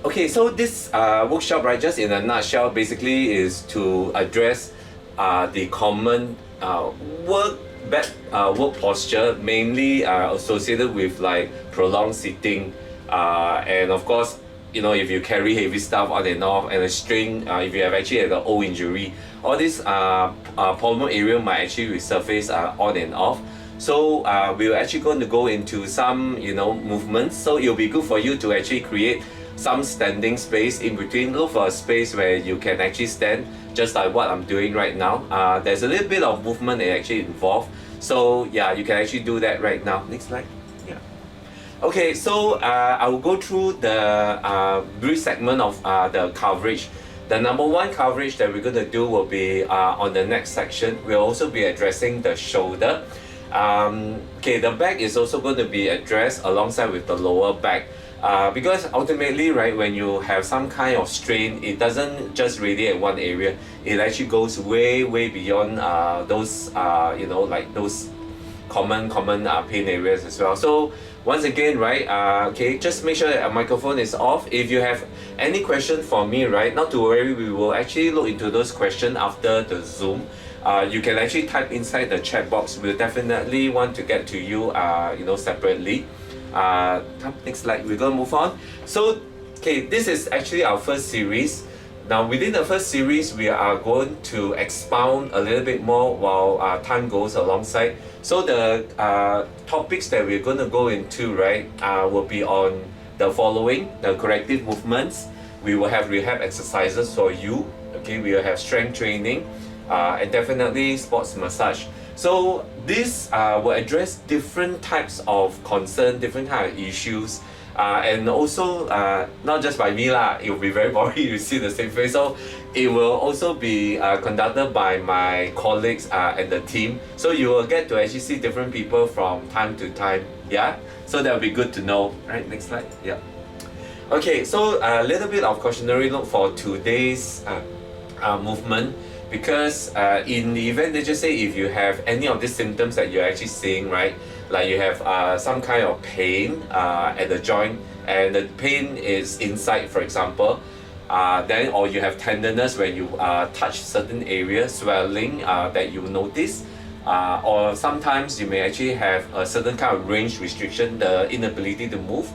Okay, so this workshop, right, just in a nutshell, basically is to address the common work posture, mainly associated with like prolonged sitting, and of course, you know, if you carry heavy stuff on and off, and a strain, if you have actually had an old injury, all this polymer area might actually resurface on and off. So we're actually going to go into some, you know, movements. So it'll be good for you to actually create some standing space in between. Look for a space where you can actually stand, just like what I'm doing right now. There's a little bit of movement that actually involved. So yeah, you can actually do that right now. Next slide. Yeah. Okay, so I will go through the brief segment of the coverage. The number one coverage that we're going to do will be on the next section. We'll also be addressing the shoulder. Okay, the back is also going to be addressed alongside with the lower back. Because ultimately, right, when you have some kind of strain, it doesn't just radiate one area. It actually goes way beyond those you know, like those common pain areas as well. So once again, right, okay, just make sure that our microphone is off. If you have any question for me, right, not to worry, we will actually look into those questions after the Zoom. You can actually type inside the chat box. We'll definitely want to get to you, you know, separately. Next slide, we're gonna move on. So, okay, this is actually our first series. Now, within the first series, we are going to expound a little bit more while time goes alongside. So the topics that we're going to go into, right, will be on the following: the corrective movements. We will have rehab exercises for you. Okay, we will have strength training, and definitely sports massage. So this will address different types of concern, different types of issues, and also not just by me lah. It will be very boring to see the same face. So it will also be conducted by my colleagues and the team. So you will get to actually see different people from time to time. Yeah. So that will be good to know. Right. Next slide. Yeah. Okay. So a little bit of cautionary note for today's movement. Because in the event, they just say if you have any of these symptoms that you're actually seeing, right, like you have some kind of pain at the joint, and the pain is inside, for example, then, or you have tenderness when you touch certain areas, swelling that you notice, or sometimes you may actually have a certain kind of range restriction, the inability to move,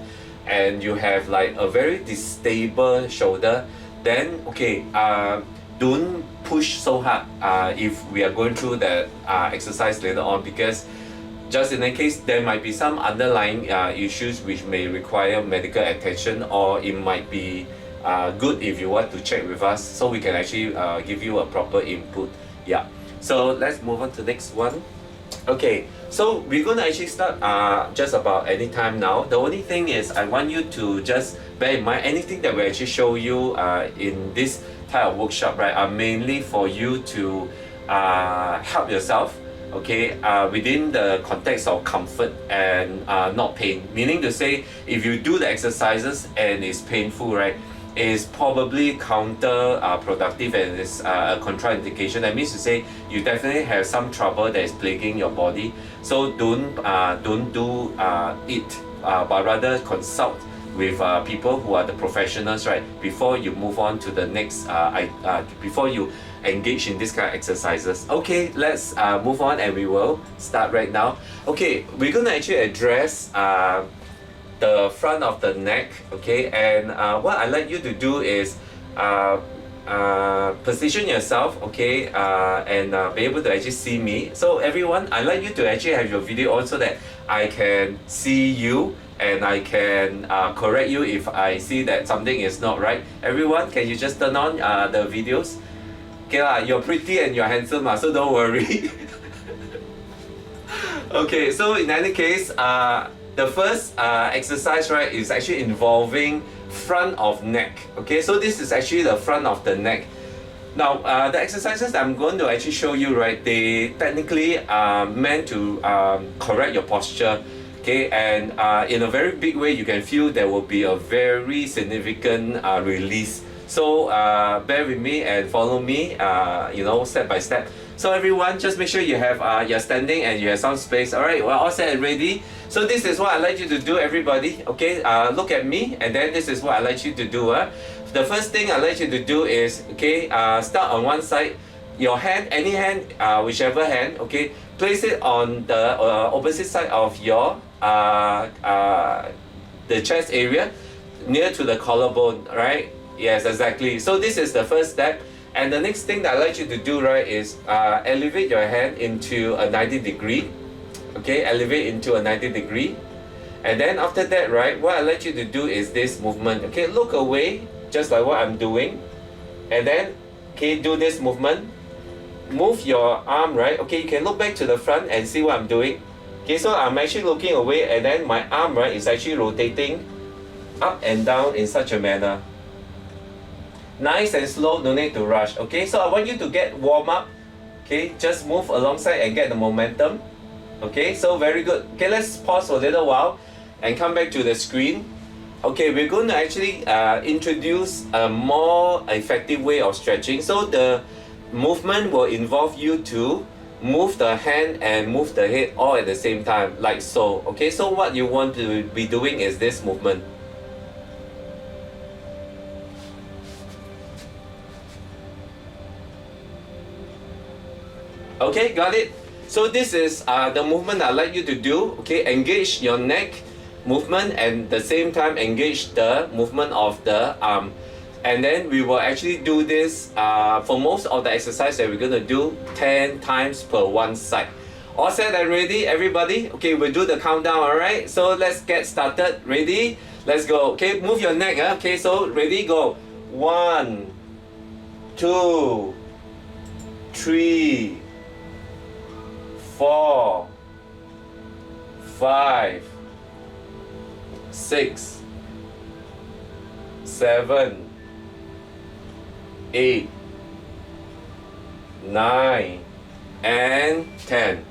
and you have like a very stable shoulder, then okay, don't push so hard if we are going through the exercise later on, because just in that case there might be some underlying issues which may require medical attention, or it might be good if you want to check with us so we can actually give you a proper input. Yeah, so let's move on to the next one. Okay, so we're going to actually start just about any time now. The only thing is I want you to just bear in mind anything that we actually show you in this type of workshop, right, are mainly for you to help yourself, okay, within the context of comfort and not pain. Meaning to say, if you do the exercises and it's painful, right, is probably counterproductive and is a contraindication. That means to say you definitely have some trouble that is plaguing your body. So don't do it, but rather consult with people who are the professionals, right, before you move on to the next before you engage in this kind of exercises. Okay, let's move on, and we will start right now. Okay, we're going to actually address the front of the neck, okay, and what I'd like you to do is position yourself, okay, and be able to actually see me. So everyone, I'd like you to actually have your video on so that I can see you and I can correct you if I see that something is not right. Everyone, can you just turn on the videos? Okay lah, you're pretty and you're handsome so don't worry. Okay, so in any case, the first exercise, right, is actually involving front of neck. Okay, so this is actually the front of the neck. Now, the exercises I'm going to actually show you, right, they technically are meant to correct your posture. Okay, and in a very big way, you can feel there will be a very significant release. So bear with me and follow me, you know, step by step. So everyone, just make sure you have you're standing and you have some space. All right, we're all set and ready. So this is what I'd like you to do, everybody. Okay, look at me, and then this is what I'd like you to do. The first thing I'd like you to do is, okay, start on one side. Your hand, any hand, whichever hand, okay, place it on the opposite side of your the chest area, near to the collarbone, right? Yes, exactly. So this is the first step. And the next thing that I'd like you to do, right, is elevate your hand into a 90 degree. Okay, elevate into a 90 degree. And then after that, right, what I'd like you to do is this movement. Okay, look away, just like what I'm doing. And then, okay, do this movement. Move your arm, right? Okay, you can look back to the front and see what I'm doing. Okay, so I'm actually looking away, and then my arm, right, is actually rotating up and down in such a manner. Nice and slow, no need to rush. Okay, so I want you to get warm up. Okay, just move alongside and get the momentum. Okay, so very good. Okay, let's pause for a little while and come back to the screen. Okay, we're going to actually introduce a more effective way of stretching. So the movement will involve you to move the hand and move the head all at the same time, like so. Okay, so what you want to be doing is this movement. Okay, got it? So this is the movement I'd like you to do. Okay, engage your neck movement and at the same time engage the movement of the arm. And then we will actually do this for most of the exercise that we're going to do 10 times per one side. All set and ready, everybody? Okay, we'll do the countdown, alright? So let's get started. Ready? Let's go. Okay, move your neck. Okay, so ready, go. 1, 2, 3, 4, 5, 6, 7, 8, 9, and 10.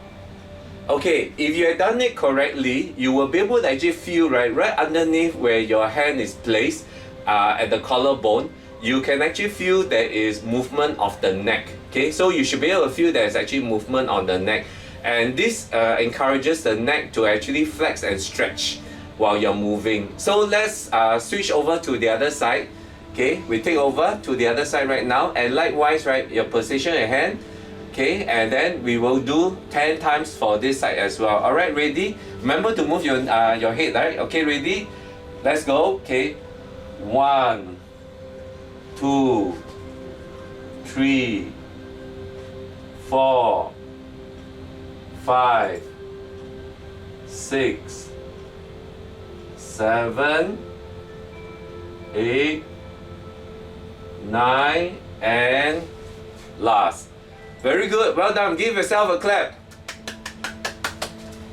Okay, if you have done it correctly, you will be able to actually feel right underneath where your hand is placed at the collarbone. You can actually feel there is movement of the neck. Okay, so you should be able to feel there's actually movement on the neck, and this encourages the neck to actually flex and stretch while you're moving. So let's switch over to the other side. Okay, we take over to the other side right now, and likewise, right, your position your hand. Okay, and then we will do 10 times for this side as well. All right, ready? Remember to move your head, right? Okay, ready? Let's go. Okay, 1, 2, 3, 4, 5, 6, 7, 8, 9, and last. Very good, well done. Give yourself a clap.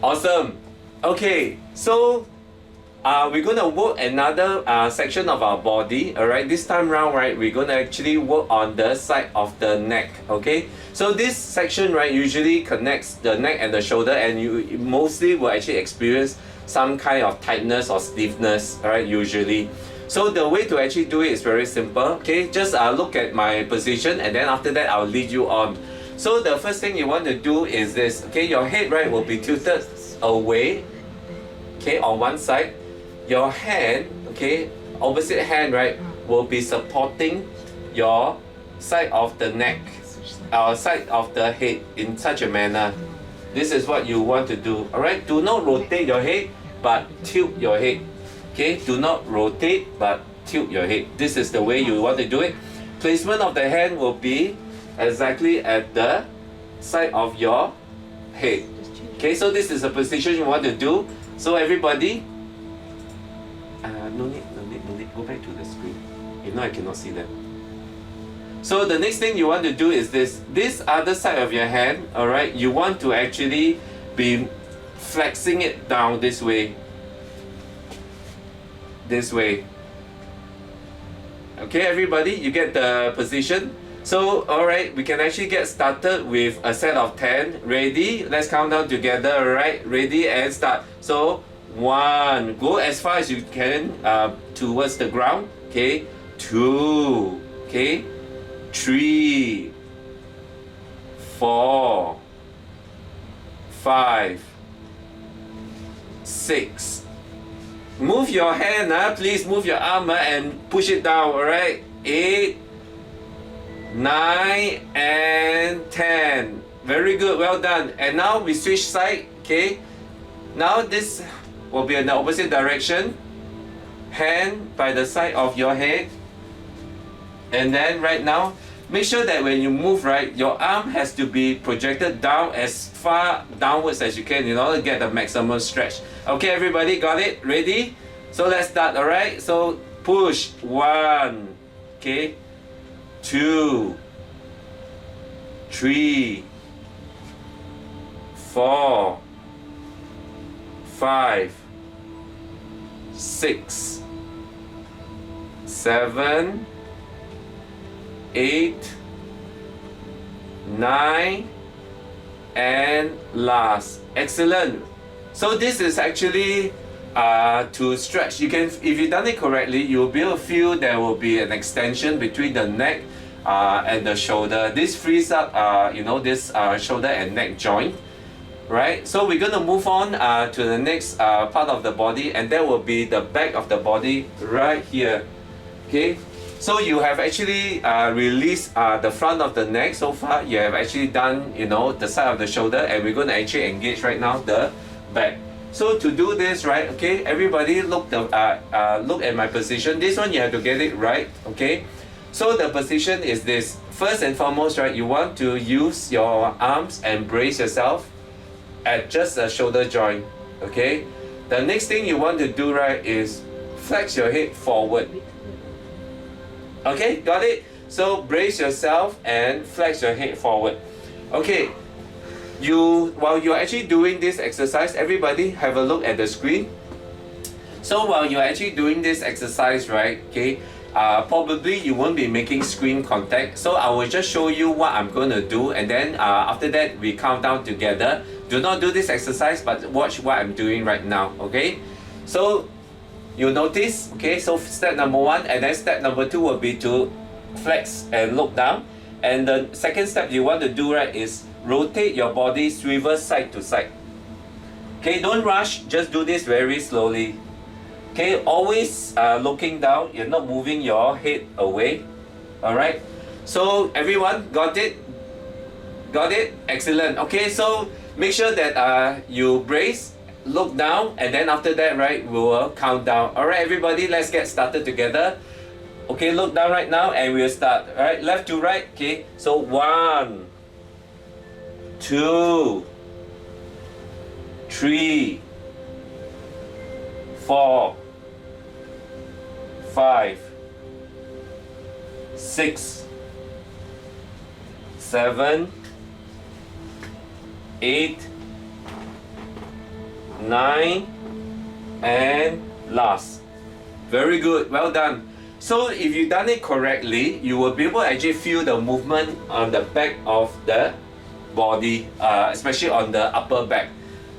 Awesome. Okay, so we're gonna work another section of our body. All right, this time round, right, we're gonna actually work on the side of the neck. Okay, so this section, right, usually connects the neck and the shoulder, and you mostly will actually experience some kind of tightness or stiffness. All right, usually. So the way to actually do it is very simple. Okay, just look at my position, and then after that I'll lead you on. So the first thing you want to do is this. Okay, your head, right, will be tilted away, okay, on one side. Your hand, okay, opposite hand, right, will be supporting your side of the neck, side of the head in such a manner. This is what you want to do. All right, do not rotate your head, but tilt your head. Okay, do not rotate, but tilt your head. This is the way you want to do it. Placement of the hand will be exactly at the side of your head. Okay, so this is the position you want to do. So everybody, no need, go back to the screen. If not, I cannot see them. So the next thing you want to do is this other side of your hand, all right, you want to actually be flexing it down this way. This way. Okay, everybody, you get the position? So, alright, we can actually get started with a set of 10. Ready? Let's count down together, alright? Ready and start. So, 1, go as far as you can towards the ground. Okay, 2, okay, 3, 4, 5, 6. Move your hand, please move your arm and push it down, alright? 8, 9, and 10. Very good, well done. And now we switch side, okay? Now this will be in the opposite direction. Hand by the side of your head. And then right now, make sure that when you move, right, your arm has to be projected down as far downwards as you can in order to get the maximum stretch. Okay, everybody, got it? Ready? So let's start, alright? So push. 1, okay, 2, 3, 4, 5, 6, 7, 8, 9, and last. Excellent. So this is actually to stretch. You can, if you've done it correctly, you'll be able to feel there will be an extension between the neck and the shoulder. This frees up, this shoulder and neck joint. Right, so we're going to move on to the next part of the body, and that will be the back of the body right here. Okay, so you have actually released the front of the neck so far. You have actually done, the side of the shoulder, and we're going to actually engage right now the back. So to do this, right, okay, everybody look at my position. This one you have to get it right, okay? So the position is this. First and foremost, right, you want to use your arms and brace yourself at just the shoulder joint, okay? The next thing you want to do, right, is flex your head forward. Okay, got it? So brace yourself and flex your head forward. Okay, while you're actually doing this exercise, everybody have a look at the screen. So while you're actually doing this exercise, right, okay, probably you won't be making screen contact. So I will just show you what I'm going to do, and then after that we count down together. Do not do this exercise, but watch what I'm doing right now, okay? So you notice, okay, so step number 1, and then step number 2 will be to flex and look down. And the second step you want to do, right, is rotate your body, swivel side to side. Okay, don't rush, just do this very slowly. Okay, always looking down, you're not moving your head away. Alright, so everyone got it? Got it? Excellent. Okay, so make sure that you brace, look down, and then after that, right, we will count down. Alright, everybody, let's get started together. Okay, look down right now and we'll start. Alright, left to right. Okay, so 1, 2, 3, 4, 5, 6, 7, 8, 9, and last. Very good, well done. So if you've done it correctly, you will be able to actually feel the movement on the back of the body, especially on the upper back.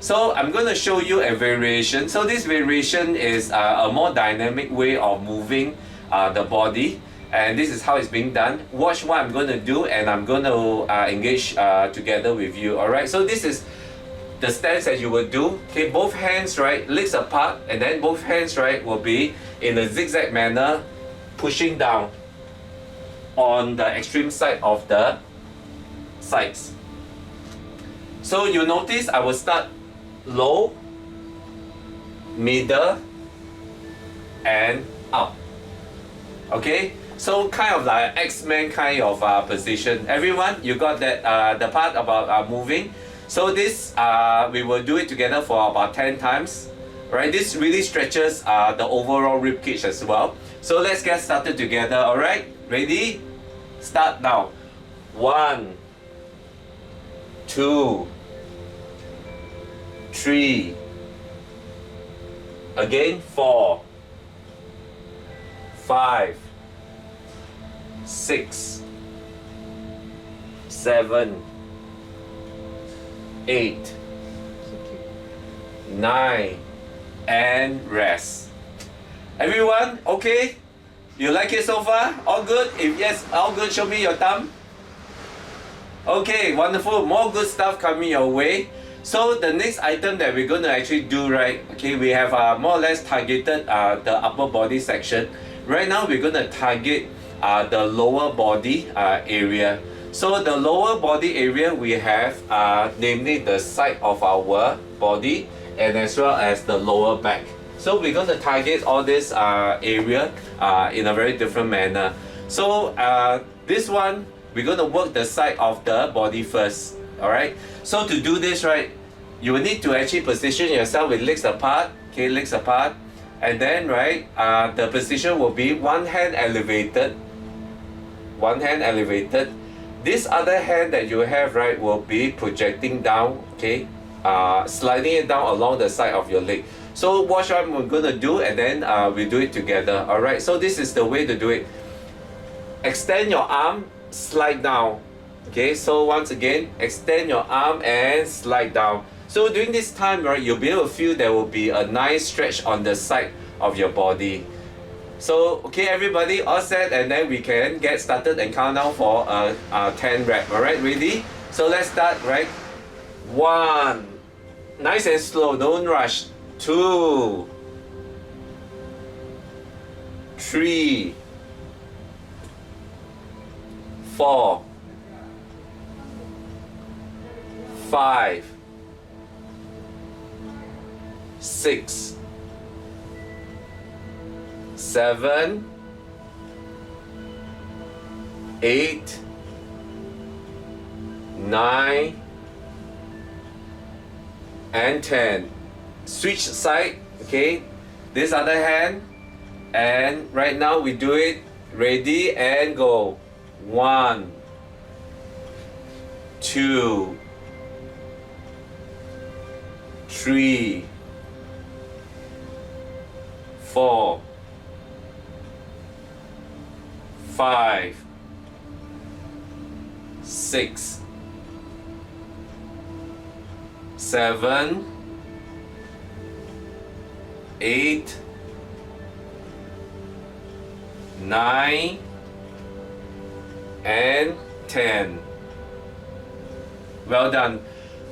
So I'm going to show you a variation. So this variation is a more dynamic way of moving the body, and this is how it's being done. Watch what I'm going to do, and I'm going to engage together with you. Alright, so this is the stance that you will do. Okay, both hands, right, legs apart, and then both hands, right, will be in a zigzag manner, pushing down on the extreme side of the sides. So you notice I will start low, middle, and up. Okay, so kind of like X-Men kind of position. Everyone, you got that the part about moving. So this we will do it together for about 10 times. Right, this really stretches the overall rib cage as well. So let's get started together. Alright, ready? Start now. 1, 2, 3, again 4, 5, 6, 7, 8, 9, and rest. Everyone, okay? You like it so far? All good? If yes, all good, show me your thumb. Okay, wonderful. More good stuff coming your way. So the next item that we're going to actually do, right? Okay, we have more or less targeted the upper body section. Right now, we're going to target the lower body area. So the lower body area we have, namely the side of our body and as well as the lower back. So we're going to target all this area in a very different manner. So this one, we're going to work the side of the body first. Alright, so to do this, right, you will need to actually position yourself with legs apart. Okay, legs apart. And then, right, the position will be one hand elevated. One hand elevated. This other hand that you have, right, will be projecting down, okay, sliding it down along the side of your leg. So watch what we're going to do, and then we'll do it together. Alright, so this is the way to do it. Extend your arm, slide down. Okay, so once again, extend your arm and slide down. So during this time, right, you'll be able to feel there will be a nice stretch on the side of your body. So, okay, everybody, all set, and then we can get started and count down for 10 rep. Alright, ready? So let's start, right? 1. Nice and slow, don't rush. 2. 3. 4. 5. 6. 7. 8. 9. And 10. Switch side, okay? This other hand. And right now we do it. Ready and go. 1. 2. 3. 4. 5. 6. 7. 8. 9. And 10. Well done.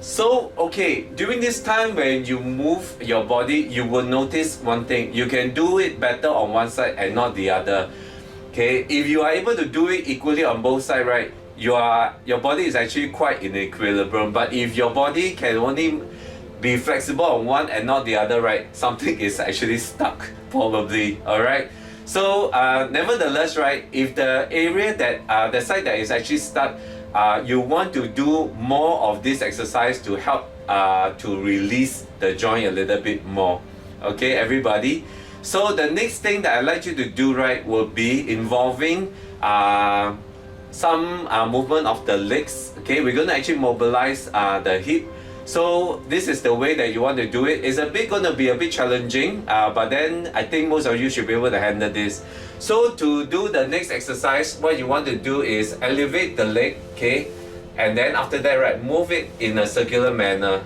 So, okay, during this time when you move your body, you will notice one thing. You can do it better on one side and not the other. Okay, if you are able to do it equally on both sides, right, your body is actually quite in equilibrium. But if your body can only be flexible on one and not the other, right, something is actually stuck, probably. Alright. So nevertheless, right, if the area that the side that is actually stuck, you want to do more of this exercise to help to release the joint a little bit more. Okay, everybody. So the next thing that I'd like you to do, right, will be involving some movement of the legs. Okay, we're going to actually mobilize the hip. So this is the way that you want to do it. It's going to be a bit challenging, but then I think most of you should be able to handle this. So to do the next exercise, what you want to do is elevate the leg, okay? And then after that, right, move it in a circular manner.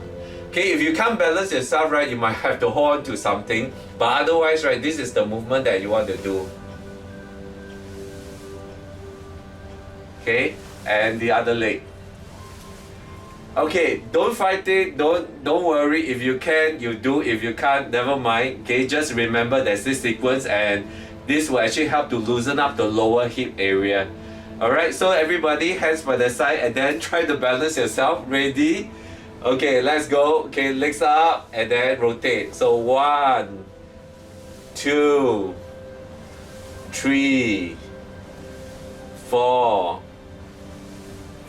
Okay, if you can't balance yourself, right, you might have to hold on to something. But otherwise, right, this is the movement that you want to do. Okay, and the other leg. Okay, don't fight it, don't worry. If you can, you do. If you can't, never mind. Okay, just remember there's this sequence, and this will actually help to loosen up the lower hip area. Alright, so everybody, hands by the side, and then try to balance yourself. Ready? Okay, let's go. Okay, legs up and then rotate. So 1, 2, 3, 4,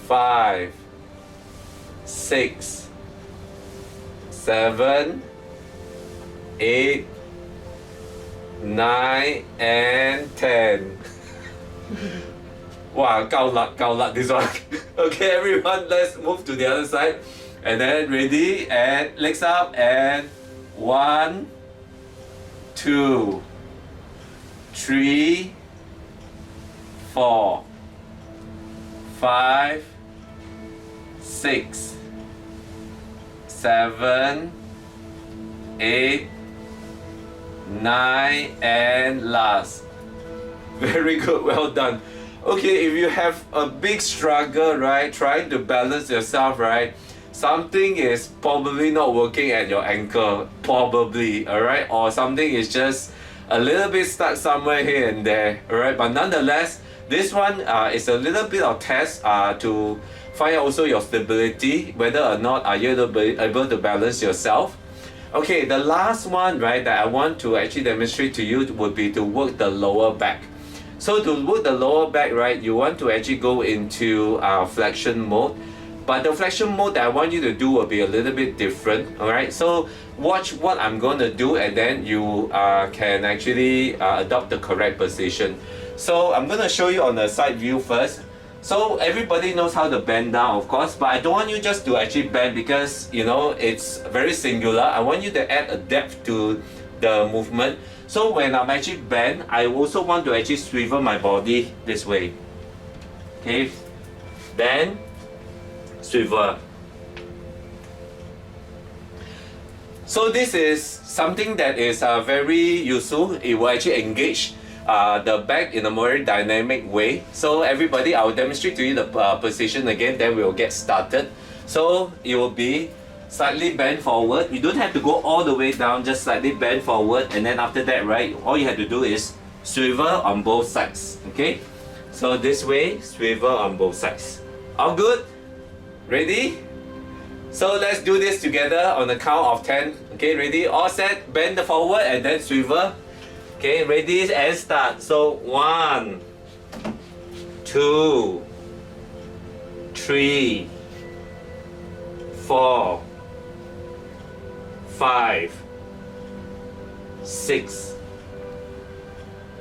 5, 6, 7, 8, 9, and 10. Wow, 夠辣 this one. Okay, everyone, let's move to the other side. And then ready, and legs up, and 1, 2, 3, 4, 5, 6, 7, 8, 9, and last. Very good, well done. Okay, if you have a big struggle, right, trying to balance yourself, right, something is probably not working at your ankle, probably, all right, or something is just a little bit stuck somewhere here and there, all right. But nonetheless, this one is a little bit of test to find out also your stability, whether or not are you able to balance yourself. Okay, the last one, right, that I want to actually demonstrate to you would be to work the lower back. So to work the lower back, right, you want to actually go into flexion mode. But the flexion mode that I want you to do will be a little bit different, alright? So watch what I'm going to do, and then you can actually adopt the correct position. So I'm going to show you on the side view first. So everybody knows how to bend down, of course, but I don't want you just to actually bend because, you know, it's very singular. I want you to add a depth to the movement. So when I'm actually bent, I also want to actually swivel my body this way. Okay, then swivel. So this is something that is very useful. It will actually engage the back in a more dynamic way. So everybody, I will demonstrate to you the position again, then we will get started. So it will be slightly bend forward. You don't have to go all the way down, just slightly bend forward, and then after that, right, all you have to do is swivel on both sides. Okay, so this way, swivel on both sides. All good? Ready? So let's do this together on the count of 10. Okay, ready? All set, bend the forward and then swivel. Okay, ready and start. So 1, 2, 3, 4, 5, 6,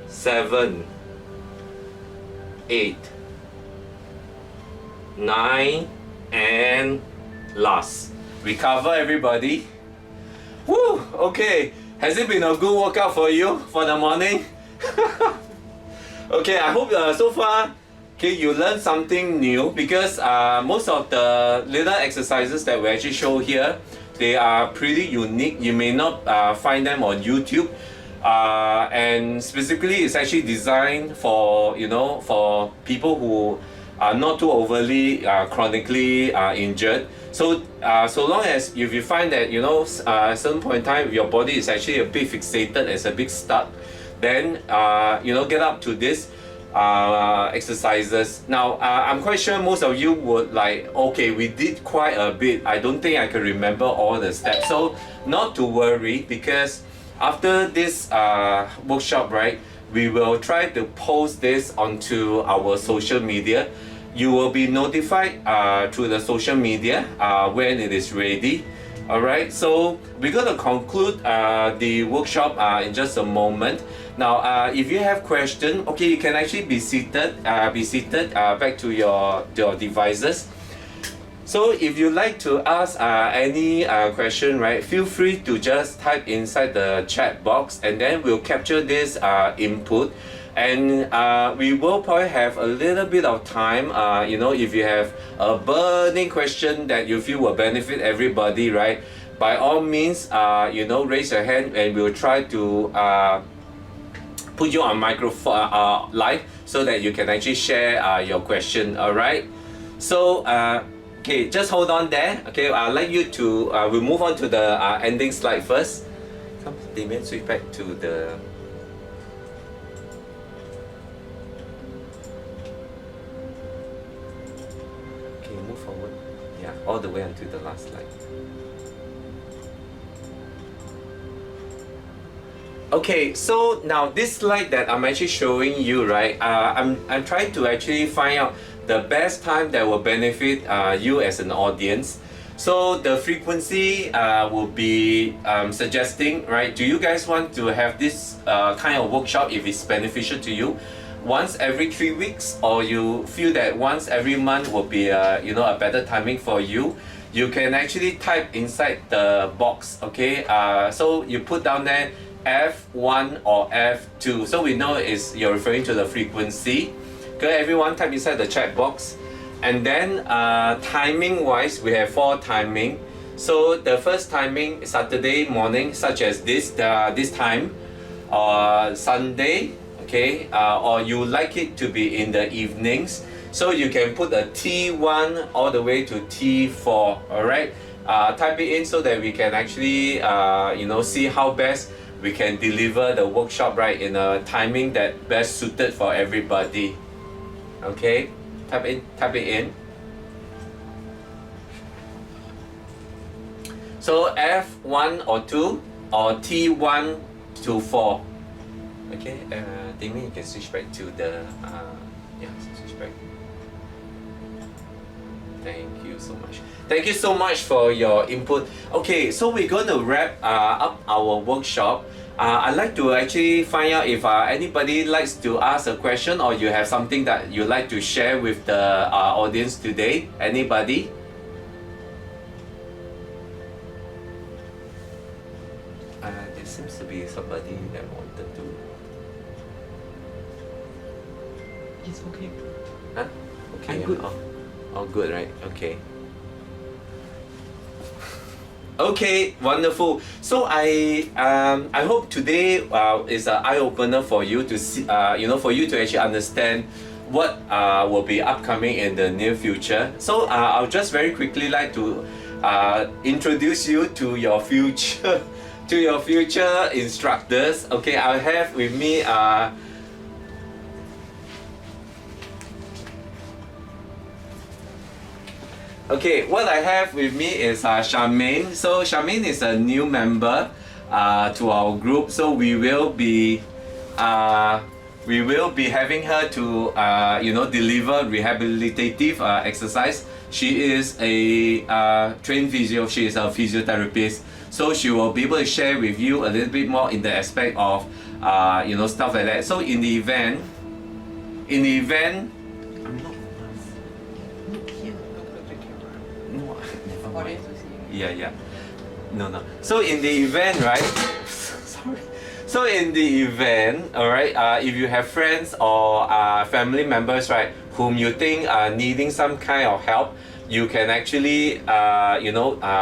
7, 8, 9, and last. Recover, everybody. Woo! Okay, has it been a good workout for you for the morning? Okay, I hope so far, okay, you learned something new, because most of the little exercises that we actually show here, they are pretty unique. You may not find them on YouTube, and specifically it's actually designed for, you know, for people who are not too overly chronically injured. So so long as if you find that, you know, at some point in time your body is actually a bit fixated, it's a bit stuck, then you know, get up to this exercises. Now I'm quite sure most of you would like, okay, we did quite a bit, I don't think I can remember all the steps. So not to worry, because after this workshop, right, we will try to post this onto our social media. You will be notified through the social media when it is ready. Alright, so we're going to conclude the workshop in just a moment. Now if you have questions, okay, you can actually be seated back to your devices. So if you like to ask any question, right, feel free to just type inside the chat box, and then we'll capture this input. And we will probably have a little bit of time, you know, if you have a burning question that you feel will benefit everybody, right, by all means, you know, raise your hand and we'll try to put you on microphone live, so that you can actually share your question. All right, so okay, just hold on there. Okay, I'd like you to we'll move on to the ending slide first. Come, Damien, switch back to the. Move forward, yeah, all the way until the last slide. Okay, so now this slide that I'm actually showing you, right, I'm trying to actually find out the best time that will benefit you as an audience. So the frequency will be suggesting, right, do you guys want to have this kind of workshop if it's beneficial to you? Once every 3 weeks, or you feel that once every month will be you know, a better timing for you, you can actually type inside the box. Okay, so you put down there F1 or F2, so we know you're referring to the frequency. Okay, everyone type inside the chat box. And then timing wise, we have 4 timing. So the first timing is Saturday morning, such as this time, or Sunday. okay, or you like it to be in the evenings, so you can put a T1 all the way to T4, all right? Type it in so that we can actually, see how best we can deliver the workshop, right, in a timing that best suited for everybody. Okay, type it in. So F1 or 2 or T1 to 4. Okay, Damien, you can switch back to the, switch back. Thank you so much. Thank you so much for your input. Okay, so we're going to wrap up our workshop. I'd like to actually find out if anybody likes to ask a question, or you have something that you'd like to share with the audience today. Anybody? There seems to be somebody that wanted to. It's okay. Huh? Okay. I'm good. Oh, good, right? Okay. Okay, wonderful. So I hope today is an eye opener for you to see, for you to actually understand what will be upcoming in the near future. So I'll just very quickly like to introduce you to your future to your future instructors. Okay, I have with me okay, what I have with me is Charmaine. So Charmaine is a new member to our group. So we will be having her to deliver rehabilitative exercise. She is a trained physio. She is a physiotherapist. So she will be able to share with you a little bit more in the aspect of stuff like that. So in the event. Yeah. No. So in the event, right? Sorry. So in the event, all right, if you have friends or family members, right, whom you think are needing some kind of help, you can actually,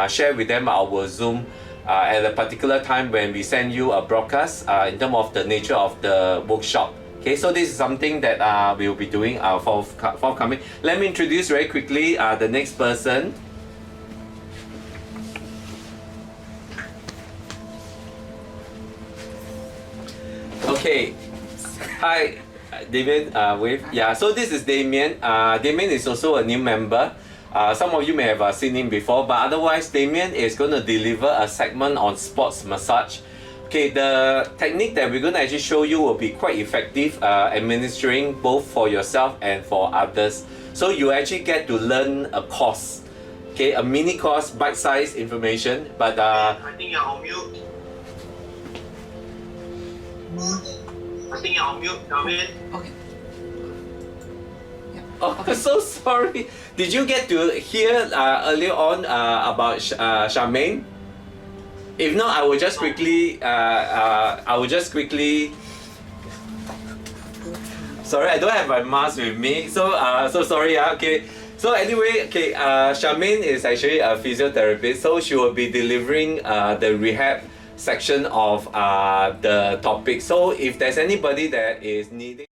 share with them our Zoom at a particular time when we send you a broadcast in terms of the nature of the workshop. Okay, so this is something that we'll be doing forthcoming. Let me introduce very quickly the next person. Okay, hi, Damien. So this is Damien. Damien is also a new member. Some of you may have seen him before, but otherwise, Damien is going to deliver a segment on sports massage. Okay, the technique that we're going to actually show you will be quite effective, administering both for yourself and for others. So you actually get to learn a course, okay, a mini course, bite-sized information. But I think you're on mute. I think you're on mute, Calvin. Okay. Yeah. Oh, Okay. so sorry. Did you get to hear earlier on about Charmaine? If not, I will just quickly. Sorry, I don't have my mask with me. So sorry. Okay. So anyway, okay. Charmaine is actually a physiotherapist, so she will be delivering the rehab section of the topic. So if there's anybody that is needing